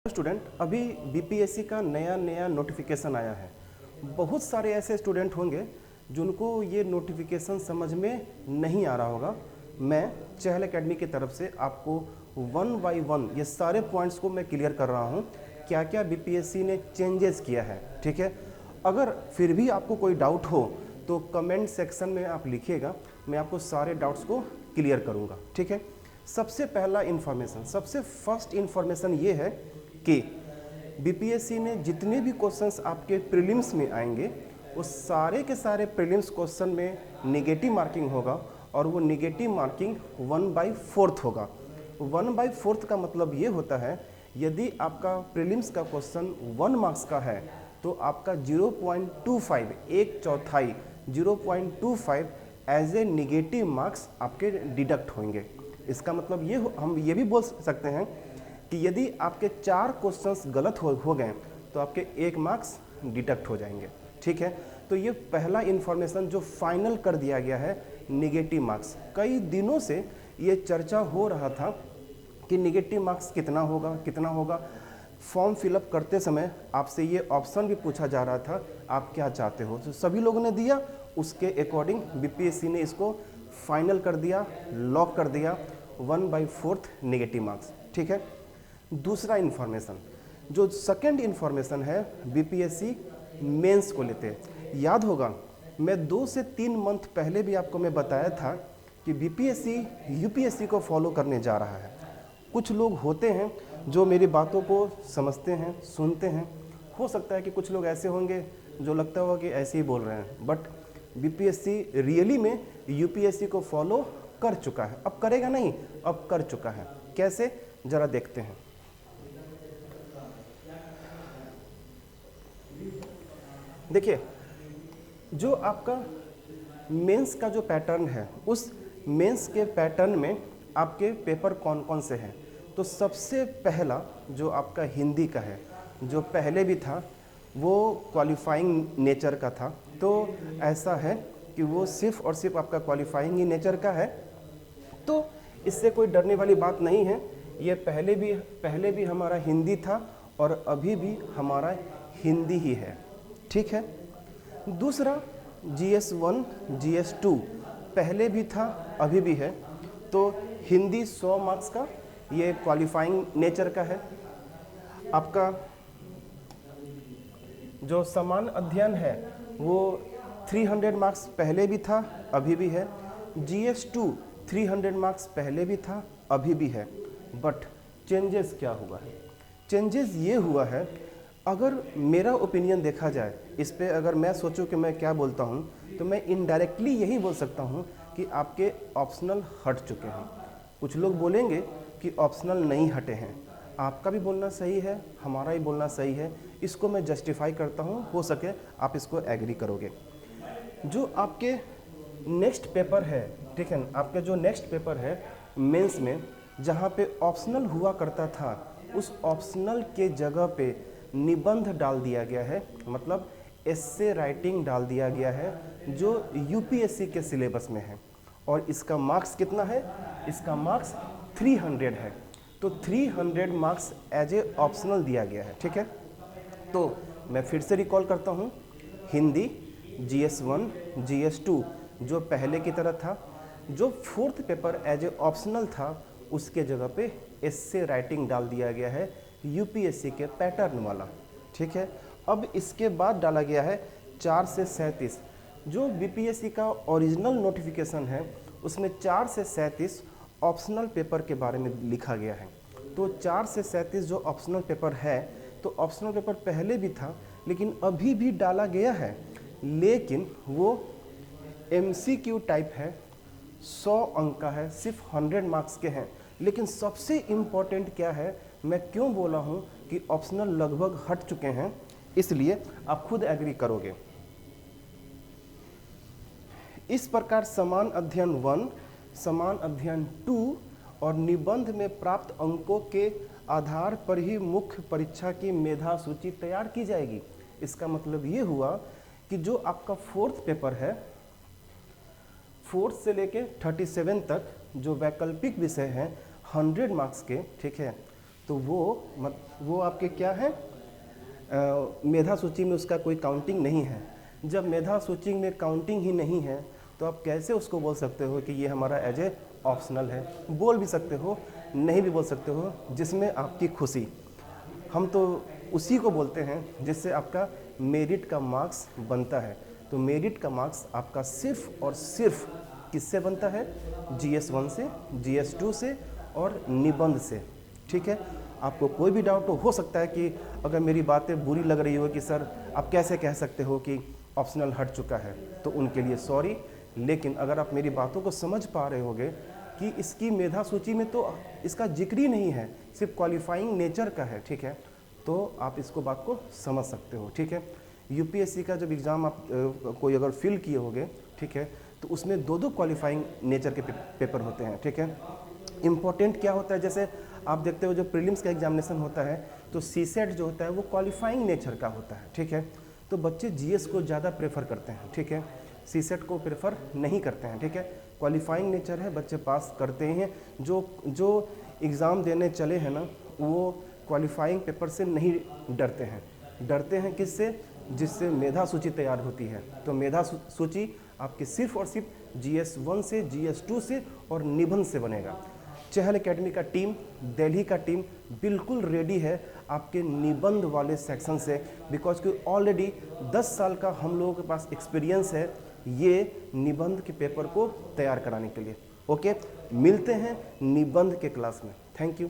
Student, अभी BPSC का नया नोटिफिकेशन आया है। बहुत सारे ऐसे स्टूडेंट होंगे जिनको ये नोटिफिकेशन समझ में नहीं आ रहा होगा। मैं चहल एकेडमी की तरफ से आपको वन बाय वन ये सारे पॉइंट्स को मैं क्लियर कर रहा हूँ, क्या क्या बीपीएससी ने चेंजेस किया है। ठीक है, अगर फिर भी आपको कोई डाउट हो तो कमेंट सेक्शन में आप लिखिएगा, मैं आपको सारे डाउट्स को क्लियर करूँगा। ठीक है, सबसे पहला इन्फॉर्मेशन, सबसे फर्स्ट इन्फॉर्मेशन ये है कि बीपीएससी ने जितने भी क्वेश्चंस आपके प्रीलिम्स में आएंगे वो सारे के सारे प्रीलिम्स क्वेश्चन में नेगेटिव मार्किंग होगा, और वो नेगेटिव मार्किंग 1/4 होगा। 1/4 का मतलब ये होता है, यदि आपका प्रीलिम्स का क्वेश्चन 1 मार्क्स का है तो आपका 0.25 एक चौथाई 0.25 एज ए नेगेटिव मार्क्स आपके डिडक्ट होंगे। इसका मतलब ये हम ये भी बोल सकते हैं कि यदि आपके 4 क्वेश्चंस गलत हो गए तो आपके 1 मार्क्स डिडक्ट हो जाएंगे। ठीक है, तो ये पहला इन्फॉर्मेशन जो फाइनल कर दिया गया है, नेगेटिव मार्क्स। कई दिनों से ये चर्चा हो रहा था कि नेगेटिव मार्क्स कितना होगा। फॉर्म फिलअप करते समय आपसे ये ऑप्शन भी पूछा जा रहा था, आप क्या चाहते हो, तो सभी लोगों ने दिया। उसके अकॉर्डिंग बीपीएससी ने इसको फाइनल कर दिया, लॉक कर दिया, 1/4 नेगेटिव मार्क्स। ठीक है, दूसरा इन्फॉर्मेशन, जो सेकंड इन्फॉर्मेशन है, बीपीएससी मेंस को लेते हैं। याद होगा मैं 2 से 3 मंथ पहले भी आपको मैं बताया था कि बीपीएससी यूपीएससी को फॉलो करने जा रहा है। कुछ लोग होते हैं जो मेरी बातों को समझते हैं, सुनते हैं। हो सकता है कि कुछ लोग ऐसे होंगे जो लगता होगा कि ऐसे ही बोल रहे हैं, बट बीपीएससी रियली में यूपीएससी को फॉलो कर चुका है। अब करेगा नहीं, अब कर चुका है। कैसे, जरा देखते हैं। देखिए, जो आपका मेंस का जो पैटर्न है, उस मेंस के पैटर्न में आपके पेपर कौन कौन से हैं। तो सबसे पहला जो आपका हिंदी का है, जो पहले भी था वो क्वालिफाइंग नेचर का था। तो ऐसा है कि वो सिर्फ और सिर्फ आपका क्वालिफाइंग ही नेचर का है, तो इससे कोई डरने वाली बात नहीं है। ये पहले भी हमारा हिंदी था और अभी भी हमारा हिंदी ही है। ठीक है, दूसरा GS1 GS2 पहले भी था, अभी भी है। तो हिंदी 100 मार्क्स का, ये क्वालिफाइंग नेचर का है। आपका जो समान अध्ययन है वो 300 मार्क्स पहले भी था, अभी भी है। GS2 300 मार्क्स पहले भी था, अभी भी है। बट चेंजेस क्या हुआ है? चेंजेस ये हुआ है, अगर मेरा ओपिनियन देखा जाए इस पे, अगर मैं सोचूं कि मैं क्या बोलता हूं, तो मैं इनडायरेक्टली यही बोल सकता हूं कि आपके ऑप्शनल हट चुके हैं। कुछ लोग बोलेंगे कि ऑप्शनल नहीं हटे हैं। आपका भी बोलना सही है, हमारा ही बोलना सही है, इसको मैं जस्टिफाई करता हूं, हो सके आप इसको एग्री करोगे। जो आपके नेक्स्ट पेपर है, ठीक है, आपके जो नेक्स्ट पेपर है मेंस में, जहाँ पे ऑप्शनल हुआ करता था, उस ऑप्शनल के जगह पे निबंध डाल दिया गया है, मतलब एस्से राइटिंग डाल दिया गया है, जो यूपीएससी के सिलेबस में है। और इसका मार्क्स कितना है? इसका मार्क्स 300 है। तो 300 मार्क्स एज ए ऑप्शनल दिया गया है। ठीक है, तो मैं फिर से रिकॉल करता हूँ, हिंदी GS1 GS2 जो पहले की तरह था, जो 4th paper as a optional था, उसके जगह पे एस्से राइटिंग डाल दिया गया है, यूपीएससी के पैटर्न वाला। ठीक है, अब इसके बाद डाला गया है 4 से 37, जो बीपीएससी का ओरिजिनल नोटिफिकेशन है उसमें 4 से 37 ऑप्शनल पेपर के बारे में लिखा गया है। तो 4 से 37 जो ऑप्शनल पेपर है, तो ऑप्शनल पेपर पहले भी था लेकिन अभी भी डाला गया है, लेकिन वो MCQ टाइप है, 100 अंक का है, सिर्फ 100 मार्क्स के हैं। लेकिन सबसे इम्पॉर्टेंट क्या है, मैं क्यों बोला हूँ कि ऑप्शनल लगभग हट चुके हैं, इसलिए आप खुद एग्री करोगे। इस प्रकार समान अध्ययन 1, समान अध्ययन 2 और निबंध में प्राप्त अंकों के आधार पर ही मुख्य परीक्षा की मेधा सूची तैयार की जाएगी। इसका मतलब ये हुआ कि जो आपका 4th पेपर है, 4th से लेके 37 तक जो वैकल्पिक विषय हैं 100 मार्क्स के, ठीक है, तो वो आपके क्या है, मेधा सूची में उसका कोई काउंटिंग नहीं है। जब मेधा सूची में काउंटिंग ही नहीं है तो आप कैसे उसको बोल सकते हो कि ये हमारा एज ए ऑप्शनल है। बोल भी सकते हो, नहीं भी बोल सकते हो, जिसमें आपकी खुशी। हम तो उसी को बोलते हैं जिससे आपका मेरिट का मार्क्स बनता है। तो मेरिट का मार्क्स आपका सिर्फ और सिर्फ किससे बनता है, GS1 से, GS2 से और निबंध से। ठीक है, आपको कोई भी डाउट हो सकता है कि अगर मेरी बातें बुरी लग रही हो कि सर आप कैसे कह सकते हो कि ऑप्शनल हट चुका है, तो उनके लिए सॉरी। लेकिन अगर आप मेरी बातों को समझ पा रहे होगे कि इसकी मेधा सूची में तो इसका जिक्र ही नहीं है, सिर्फ क्वालिफाइंग नेचर का है, ठीक है, तो आप इसको बात को समझ सकते हो। ठीक है, यूपीएससी का जब एग्ज़ाम आप कोई अगर फिल किए होगे, ठीक है, तो उसमें दो क्वालिफाइंग नेचर के पेपर होते हैं। ठीक है, इम्पोर्टेंट क्या होता है, जैसे आप देखते हो जो प्रीलिम्स का एग्जामिनेशन होता है तो सीसेट जो होता है वो क्वालिफाइंग नेचर का होता है। ठीक है, तो बच्चे जीएस को ज़्यादा प्रेफर करते हैं। ठीक है, सीसेट को प्रेफर नहीं करते हैं। ठीक है, क्वालिफाइंग नेचर है, बच्चे पास करते हैं। जो एग्ज़ाम देने चले हैं ना, वो क्वालिफाइंग पेपर से नहीं डरते हैं। डरते हैं किससे, जिससे मेधा सूची तैयार होती है। तो मेधा सूची आपकी सिर्फ और सिर्फ GS1 से, GS2 से और निबंध से बनेगा। चहल एकेडमी का टीम, दिल्ली का टीम बिल्कुल रेडी है आपके निबंध वाले सेक्शन से, बिकॉज कि ऑलरेडी 10 साल का हम लोगों के पास एक्सपीरियंस है ये निबंध के पेपर को तैयार कराने के लिए। ओके, मिलते हैं निबंध के क्लास में। Thank you.